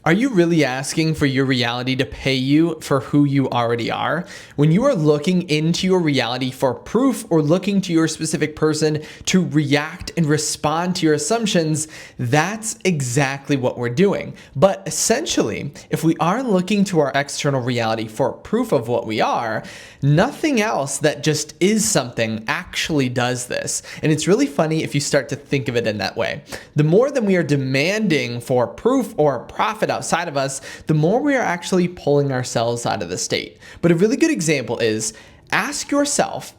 Are you really asking for your reality to pay you for who you already are? When you are looking into your reality for proof or looking to your specific person to react and respond to your assumptions, that's exactly what we're doing. But essentially, if we are looking to our external reality for proof of what we are, nothing else that just is something actually does this. And it's really funny if you start to think of it in that way. The more that we are demanding for proof or profit outside of us, the more we are actually pulling ourselves out of the state. But a really good example is, ask yourself,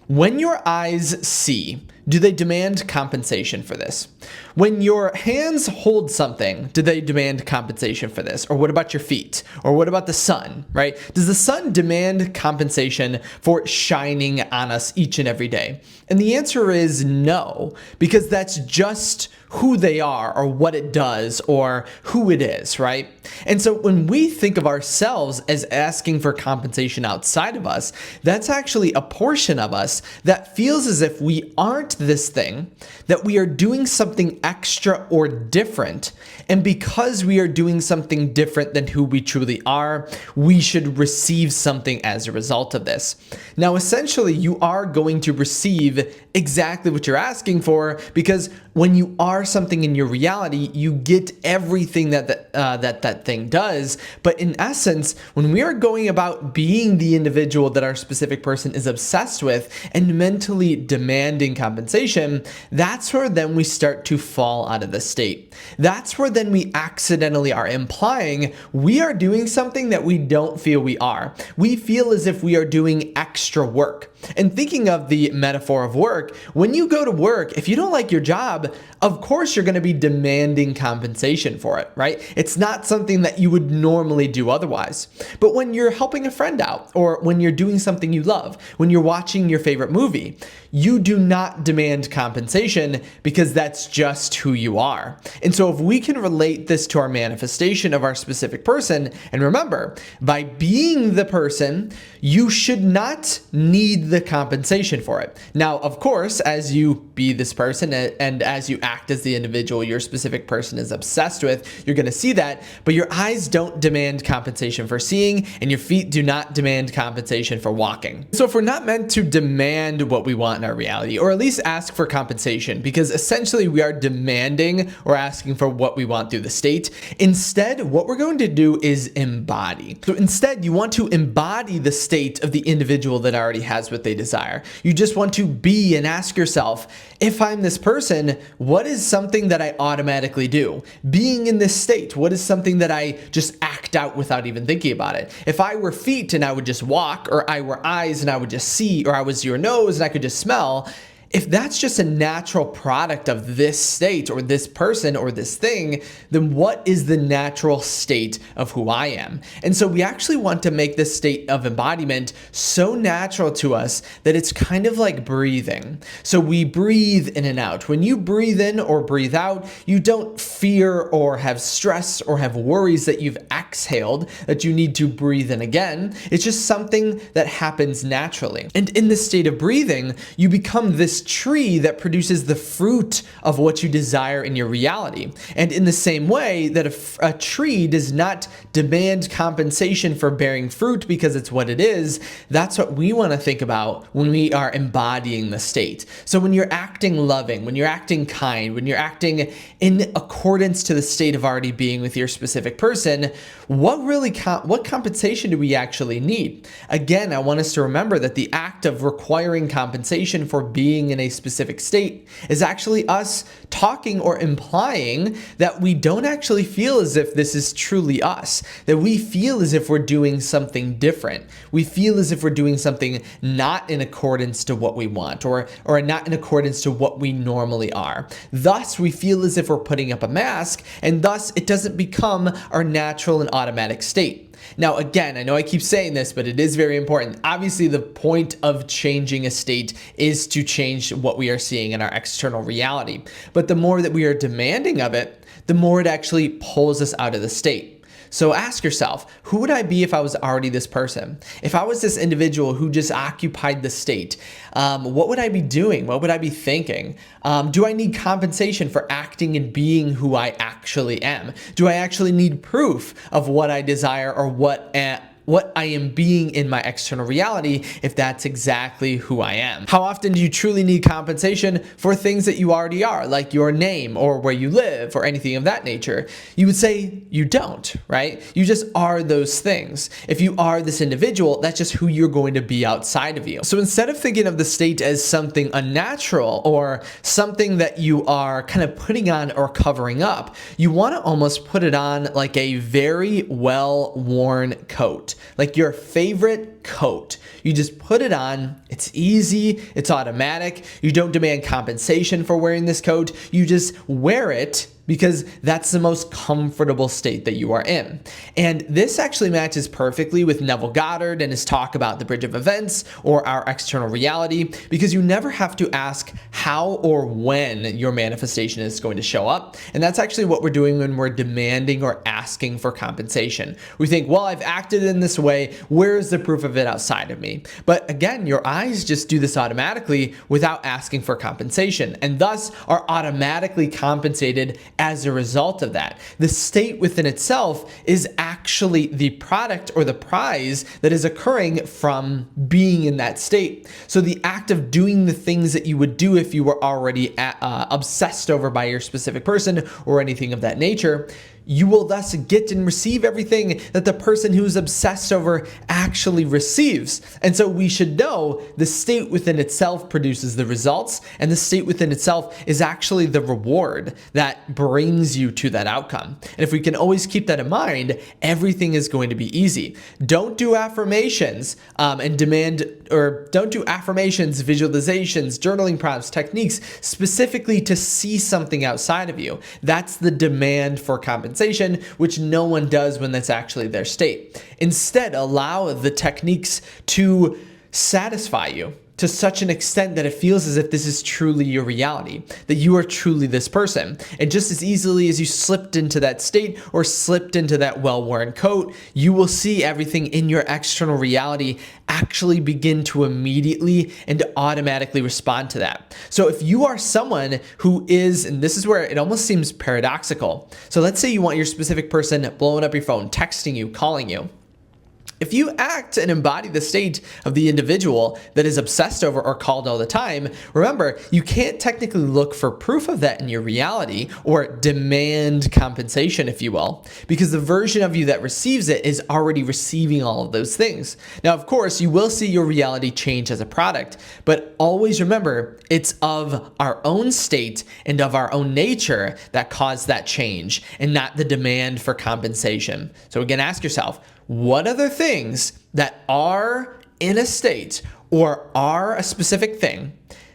when your eyes see, do they demand compensation for this? When your hands hold something, do they demand compensation for this? Or what about your feet? Or what about the sun, right? Does the sun demand compensation for shining on us each and every day? And the answer is no, because that's just who they are or what it does or who it is, right? And so when we think of ourselves as asking for compensation outside of us, that's actually a portion of us that feels as if we aren't this thing, that we are doing something extra or different. And because we are doing something different than who we truly are, we should receive something as a result of this. Now, essentially, you are going to receive exactly what you're asking for, because when you are something in your reality, you get everything that thing does. But in essence, when we are going about being the individual that our specific person is obsessed with and mentally demanding compensation, that's where then we start to fall out of the state. That's where then we accidentally are implying we are doing something that we don't feel we are. We feel as if we are doing extra work. And thinking of the metaphor of work, when you go to work, if you don't like your job, of course you're going to be demanding compensation for it, right? It's not something that you would normally do otherwise. But when you're helping a friend out, or when you're doing something you love, when you're watching your favorite movie, you do not demand compensation because that's just who you are. And so if we can relate this to our manifestation of our specific person, and remember, by being the person, you should not need the compensation for it. Now, of course, as you be this person and as you act as the individual your specific person is obsessed with, you're going to see that, but your eyes don't demand compensation for seeing, and your feet do not demand compensation for walking. So if we're not meant to demand what we want in our reality, or at least ask for compensation, because essentially we are demanding or asking for what we want through the state, instead, what we're going to do is embody. So instead, you want to embody the state of the individual that already has what they desire. You just want to be and ask yourself, if I'm this person, what is something that I automatically do? Being in this state, what is something that I just act out without even thinking about it? If I were feet and I would just walk, or I were eyes and I would just see, or I was your nose and I could just smell, if that's just a natural product of this state or this person or this thing, then what is the natural state of who I am? And so we actually want to make this state of embodiment so natural to us that it's kind of like breathing. So we breathe in and out. When you breathe in or breathe out, you don't fear or have stress or have worries that you've exhaled, that you need to breathe in again. It's just something that happens naturally. And in this state of breathing, you become this tree that produces the fruit of what you desire in your reality. And in the same way that a tree does not demand compensation for bearing fruit because it's what it is, that's what we want to think about when we are embodying the state. So when you're acting loving, when you're acting kind, when you're acting in accordance to the state of already being with your specific person, what compensation do we actually need? Again, I want us to remember that the act of requiring compensation for being in a specific state is actually us talking or implying that we don't actually feel as if this is truly us, that we feel as if we're doing something different. We feel as if we're doing something not in accordance to what we want, or not in accordance to what we normally are. Thus, we feel as if we're putting up a mask, and thus it doesn't become our natural and automatic state. Now, again, I know I keep saying this, but it is very important. Obviously, the point of changing a state is to change what we are seeing in our external reality. But the more that we are demanding of it, the more it actually pulls us out of the state. So ask yourself, who would I be if I was already this person? If I was this individual who just occupied the state, what would I be doing? What would I be thinking? Do I need compensation for acting and being who I actually am? Do I actually need proof of what I desire or what I am being in my external reality if that's exactly who I am? How often do you truly need compensation for things that you already are, like your name or where you live or anything of that nature? You would say you don't, right? You just are those things. If you are this individual, that's just who you're going to be outside of you. So instead of thinking of the state as something unnatural or something that you are kind of putting on or covering up, you want to almost put it on like a very well-worn coat. Like your favorite coat. You just put it on, it's easy, it's automatic, you don't demand compensation for wearing this coat, you just wear it because that's the most comfortable state that you are in. And this actually matches perfectly with Neville Goddard and his talk about the bridge of events or our external reality, because you never have to ask how or when your manifestation is going to show up. And that's actually what we're doing when we're demanding or asking for compensation. We think, well, I've acted in this way, where's the proof of it outside of me? But again, your eyes just do this automatically without asking for compensation, and thus are automatically compensated as a result of that. The state within itself is actually the product or the prize that is occurring from being in that state. So the act of doing the things that you would do if you were already obsessed over by your specific person or anything of that nature, you will thus get and receive everything that the person who's obsessed over actually receives. And so we should know the state within itself produces the results, and the state within itself is actually the reward that brings you to that outcome. And if we can always keep that in mind, everything is going to be easy. Don't do affirmations don't do affirmations, visualizations, journaling prompts, techniques specifically to see something outside of you. That's the demand for compensation, which no one does when that's actually their state. Instead, allow the techniques to satisfy you to such an extent that it feels as if this is truly your reality, that you are truly this person. And just as easily as you slipped into that state or slipped into that well-worn coat, you will see everything in your external reality actually begin to immediately and automatically respond to that. So if you are someone who is, and this is where it almost seems paradoxical. So let's say you want your specific person blowing up your phone, texting you, calling you. If you act and embody the state of the individual that is obsessed over or called all the time, remember, you can't technically look for proof of that in your reality or demand compensation, if you will, because the version of you that receives it is already receiving all of those things. Now, of course, you will see your reality change as a product, but always remember, it's of our own state and of our own nature that caused that change and not the demand for compensation. So again, ask yourself, what other things that are in a state or are a specific thing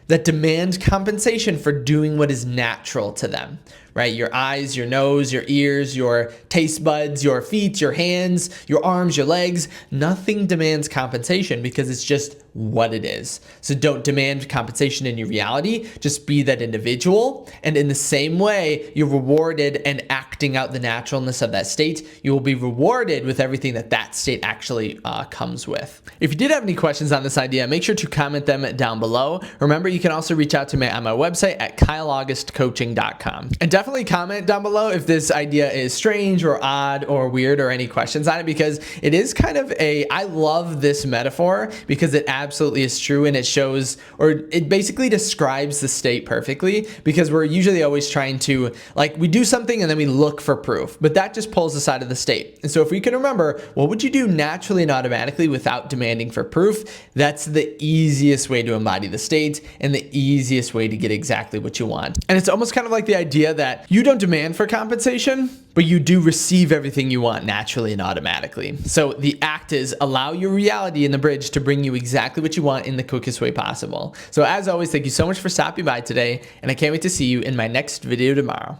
that demand compensation for doing what is natural to them, right? Your eyes, your nose, your ears, your taste buds, your feet, your hands, your arms, your legs, nothing demands compensation because it's just what it is. So don't demand compensation in your reality, just be that individual. And in the same way, you're rewarded and acting out the naturalness of that state, you will be rewarded with everything that that state actually comes with. If you did have any questions on this idea, make sure to comment them down below. Remember, you can also reach out to me on my website at kyleaugustcoaching.com. And definitely comment down below if this idea is strange or odd or weird or any questions on it, because it is kind of I love this metaphor because it absolutely is true, and it shows, or it basically describes the state perfectly, because we're usually always trying to, like, we do something and then we look for proof, but that just pulls us out of the state. And so if we can remember, what would you do naturally and automatically without demanding for proof? That's the easiest way to embody the state and the easiest way to get exactly what you want. And it's almost kind of like the idea that you don't demand for compensation, but you do receive everything you want naturally and automatically. So the act is allow your reality in the bridge to bring you exactly what you want in the quickest way possible. So as always, thank you so much for stopping by today, and I can't wait to see you in my next video tomorrow.